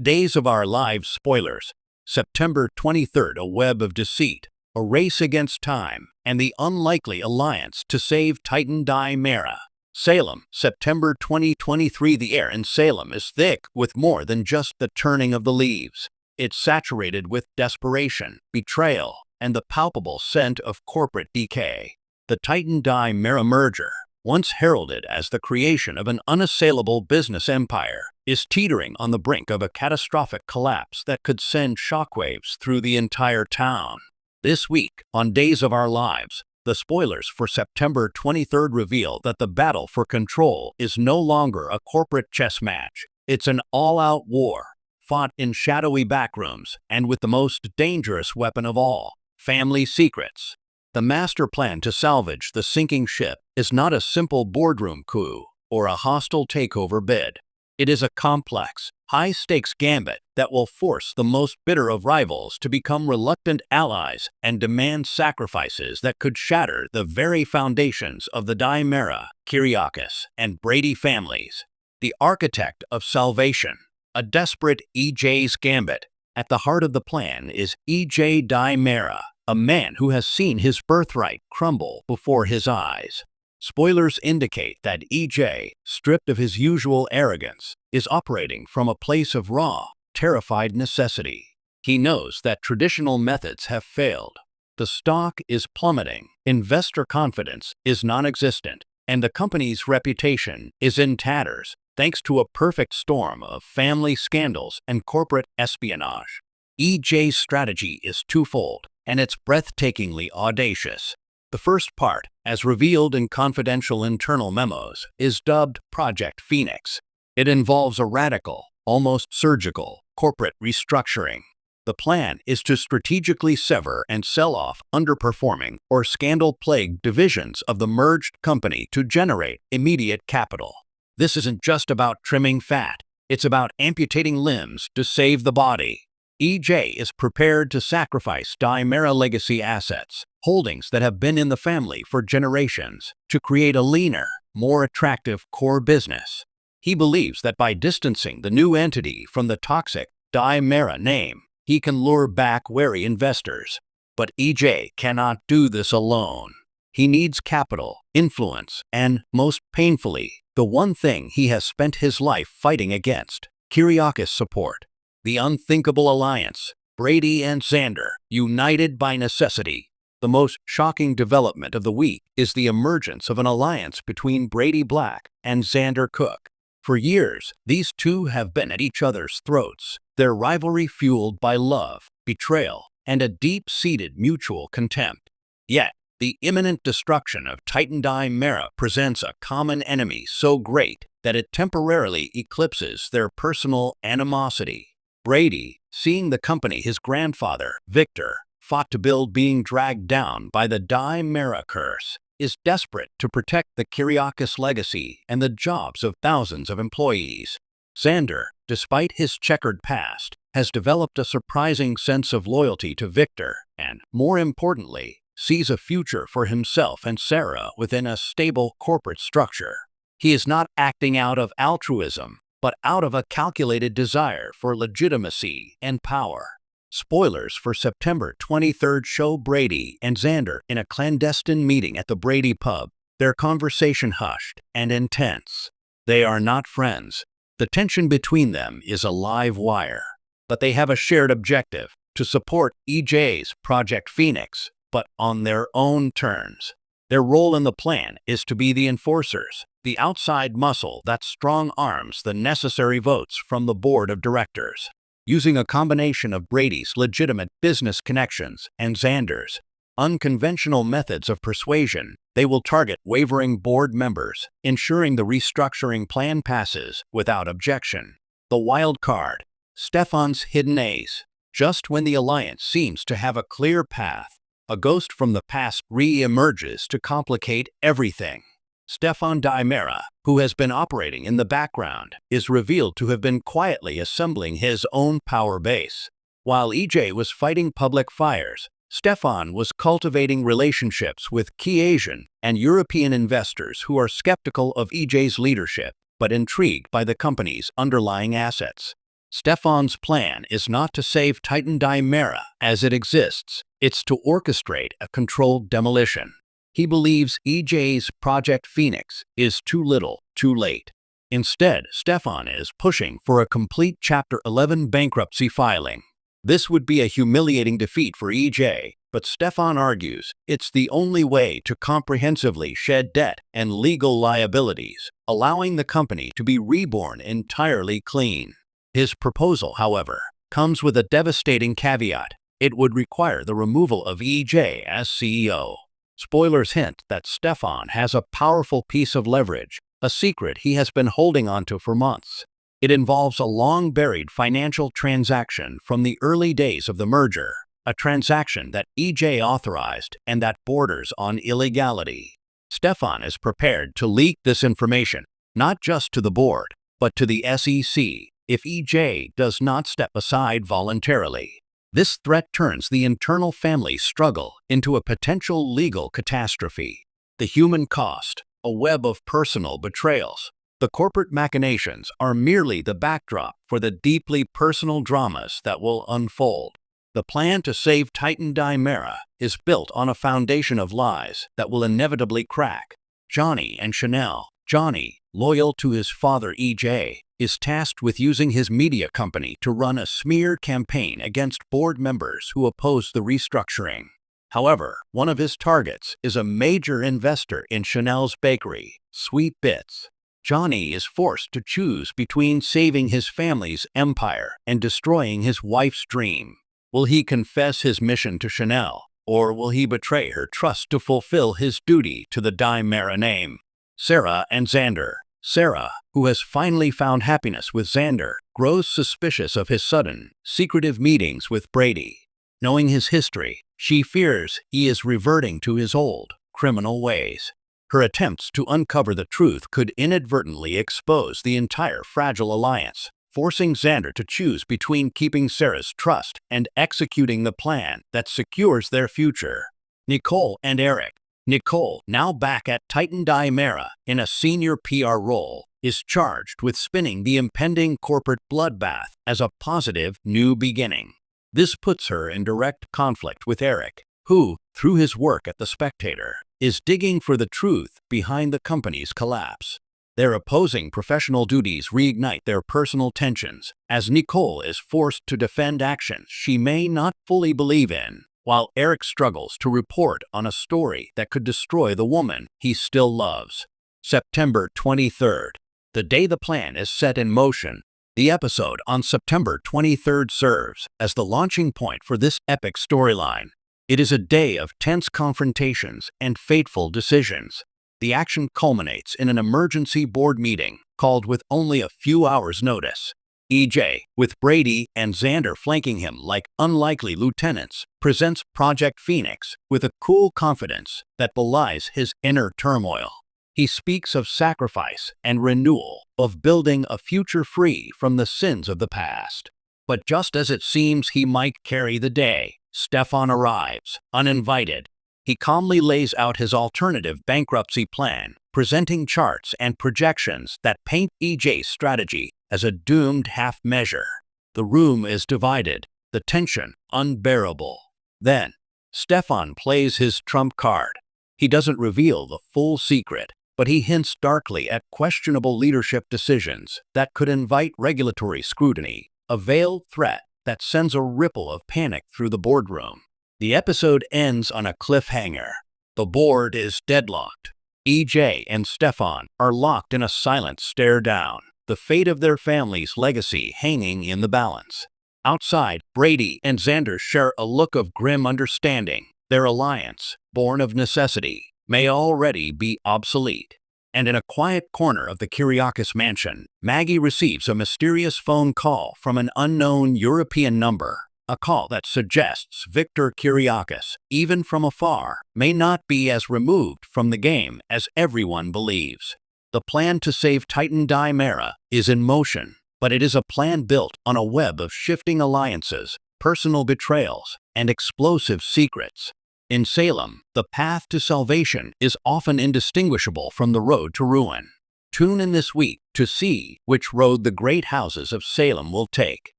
Days of Our Lives spoilers. September 23rd, a web of deceit, a race against time, and the unlikely alliance to save Titan-DiMera. Salem, September 2023. The air in Salem is thick with more than just the turning of the leaves. It's saturated with desperation, betrayal, and the palpable scent of corporate decay. The Titan-DiMera merger, once heralded as the creation of an unassailable business empire, is teetering on the brink of a catastrophic collapse that could send shockwaves through the entire town. This week, on Days of Our Lives, the spoilers for September 23rd reveal that the battle for control is no longer a corporate chess match. It's an all-out war, fought in shadowy backrooms and with the most dangerous weapon of all, family secrets. The master plan to salvage the sinking ship is not a simple boardroom coup or a hostile takeover bid. It is a complex, high-stakes gambit that will force the most bitter of rivals to become reluctant allies and demand sacrifices that could shatter the very foundations of the DiMera, Kyriakis, and Brady families. The architect of salvation, a desperate EJ's gambit. At the heart of the plan is EJ DiMera, a man who has seen his birthright crumble before his eyes. Spoilers indicate that EJ, stripped of his usual arrogance, is operating from a place of raw, terrified necessity. He knows that traditional methods have failed. The stock is plummeting, investor confidence is non-existent, and the company's reputation is in tatters, thanks to a perfect storm of family scandals and corporate espionage. EJ's strategy is twofold, and it's breathtakingly audacious. The first part, as revealed in confidential internal memos, is dubbed Project Phoenix. It involves a radical, almost surgical, corporate restructuring. The plan is to strategically sever and sell off underperforming or scandal-plagued divisions of the merged company to generate immediate capital. This isn't just about trimming fat, it's about amputating limbs to save the body. EJ is prepared to sacrifice DiMera legacy assets, holdings that have been in the family for generations, to create a leaner, more attractive core business. He believes that by distancing the new entity from the toxic DiMera name, he can lure back wary investors. But EJ cannot do this alone. He needs capital, influence, and, most painfully, the one thing he has spent his life fighting against, Kyriakis support. The unthinkable alliance, Brady and Xander, united by necessity. The most shocking development of the week is the emergence of an alliance between Brady Black and Xander Cook. For years, these two have been at each other's throats, their rivalry fueled by love, betrayal, and a deep-seated mutual contempt. Yet, the imminent destruction of Titan-DiMera presents a common enemy so great that it temporarily eclipses their personal animosity. Brady, seeing the company his grandfather, Victor, fought to build being dragged down by the DiMera curse, is desperate to protect the Kyriakis legacy and the jobs of thousands of employees. Xander, despite his checkered past, has developed a surprising sense of loyalty to Victor and, more importantly, sees a future for himself and Sarah within a stable corporate structure. He is not acting out of altruism, but out of a calculated desire for legitimacy and power. Spoilers for September 23rd show Brady and Xander in a clandestine meeting at the Brady pub, their conversation hushed and intense. They are not friends. The tension between them is a live wire. But they have a shared objective, to support EJ's Project Phoenix, but on their own terms. Their role in the plan is to be the enforcers, the outside muscle that strong-arms the necessary votes from the board of directors. Using a combination of Brady's legitimate business connections and Xander's unconventional methods of persuasion, they will target wavering board members, ensuring the restructuring plan passes without objection. The wild card, Stefan's hidden ace. Just when the alliance seems to have a clear path, a ghost from the past re-emerges to complicate everything. Stefan DiMera, who has been operating in the background, is revealed to have been quietly assembling his own power base. While EJ was fighting public fires, Stefan was cultivating relationships with key Asian and European investors who are skeptical of EJ's leadership, but intrigued by the company's underlying assets. Stefan's plan is not to save Titan-DiMera as it exists, it's to orchestrate a controlled demolition. He believes EJ's Project Phoenix is too little, too late. Instead, Stefan is pushing for a complete Chapter 11 bankruptcy filing. This would be a humiliating defeat for EJ, but Stefan argues it's the only way to comprehensively shed debt and legal liabilities, allowing the company to be reborn entirely clean. His proposal, however, comes with a devastating caveat. It would require the removal of EJ as CEO. Spoilers hint that Stefan has a powerful piece of leverage, a secret he has been holding onto for months. It involves a long-buried financial transaction from the early days of the merger, a transaction that EJ authorized and that borders on illegality. Stefan is prepared to leak this information, not just to the board, but to the SEC, if EJ does not step aside voluntarily. This threat turns the internal family struggle into a potential legal catastrophe. The human cost, a web of personal betrayals. The corporate machinations are merely the backdrop for the deeply personal dramas that will unfold. The plan to save Titan-DiMera is built on a foundation of lies that will inevitably crack. Johnny and Chanel. Johnny, loyal to his father EJ, is tasked with using his media company to run a smear campaign against board members who oppose the restructuring. However, one of his targets is a major investor in Chanel's bakery, Sweet Bits. Johnny is forced to choose between saving his family's empire and destroying his wife's dream. Will he confess his mission to Chanel, or will he betray her trust to fulfill his duty to the DiMera name? Sarah and Xander. Sarah, who has finally found happiness with Xander, grows suspicious of his sudden, secretive meetings with Brady. Knowing his history, she fears he is reverting to his old, criminal ways. Her attempts to uncover the truth could inadvertently expose the entire fragile alliance, forcing Xander to choose between keeping Sarah's trust and executing the plan that secures their future. Nicole and Eric. Nicole, now back at Titan-DiMera in a senior PR role, is charged with spinning the impending corporate bloodbath as a positive new beginning. This puts her in direct conflict with Eric, who, through his work at The Spectator, is digging for the truth behind the company's collapse. Their opposing professional duties reignite their personal tensions, as Nicole is forced to defend actions she may not fully believe in, while Eric struggles to report on a story that could destroy the woman he still loves. September 23rd. The day the plan is set in motion. The episode on September 23rd serves as the launching point for this epic storyline. It is a day of tense confrontations and fateful decisions. The action culminates in an emergency board meeting called with only a few hours' notice. EJ, with Brady and Xander flanking him like unlikely lieutenants, presents Project Phoenix with a cool confidence that belies his inner turmoil. He speaks of sacrifice and renewal, of building a future free from the sins of the past. But just as it seems he might carry the day, Stefan arrives, uninvited. He calmly lays out his alternative bankruptcy plan, presenting charts and projections that paint EJ's strategy as a doomed half measure. The room is divided, the tension unbearable. Then, Stefan plays his trump card. He doesn't reveal the full secret, but he hints darkly at questionable leadership decisions that could invite regulatory scrutiny, a veiled threat that sends a ripple of panic through the boardroom. The episode ends on a cliffhanger. The board is deadlocked. EJ and Stefan are locked in a silent stare down, the fate of their family's legacy hanging in the balance. Outside, Brady and Xander share a look of grim understanding. Their alliance, born of necessity, may already be obsolete. And in a quiet corner of the Kyriakis mansion, Maggie receives a mysterious phone call from an unknown European number. A call that suggests Victor Kyriakis, even from afar, may not be as removed from the game as everyone believes. The plan to save Titan-DiMera is in motion, but it is a plan built on a web of shifting alliances, personal betrayals, and explosive secrets. In Salem, the path to salvation is often indistinguishable from the road to ruin. Tune in this week to see which road the great houses of Salem will take.